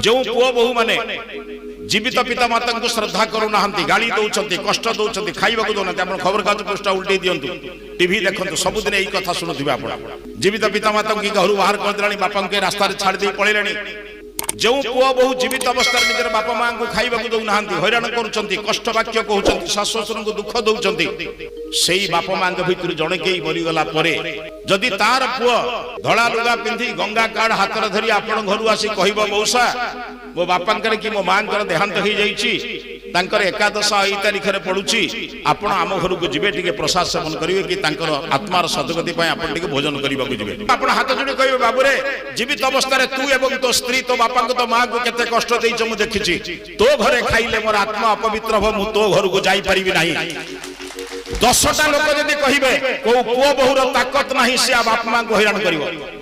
जो पुओ बहु माने जीवित पिता माता को श्रद्धा करूना गाड़ी दौरान कष्ट दौरान खाइबा दौना खबर कागज पृष्ठा उल्टे दिंतु टीवी देखते सबुदिन यही कथा शुणुवे आप जीवित पिता माता की घर बाहर करदे बापा के रास्ता छाड़ी पलैले जो पुओ बहु जीवित अवस्था निजर बापा माँ को खाइबा दौना हैरान करुँच कष्ट वाक्य कहते शाशु शशुर को दुख दौरान से बापा माँ भर जड़े कई मरीगला जदि तार पुओ धड़ा लुगा पिंधि गंगा कार्ड हाथ धरी आपण घर आसी कह मौसा मो बापा कि मो माँ देहांत हो जाकर एकादश ई तारीख में पड़ुची आपण आम घर को जी टे प्रसाद सेवन करेंगे कि आत्मार सदगति टे भोजन करने को जी आप हाथ जोड़ी कहे बाबूरे जीवित अवस्था तू एवं तो स्त्री तो बापा तो माँ को केते कष्ट देइछ मु देखिछि तो घरे खाइले मोर आत्मा अपवित्र हो मु तो घर को जाई परिबि नाही 10टा लोक जदि कहिबे को पुओ बहुर ताकत नाही से बाप माँ को हैरान करिवो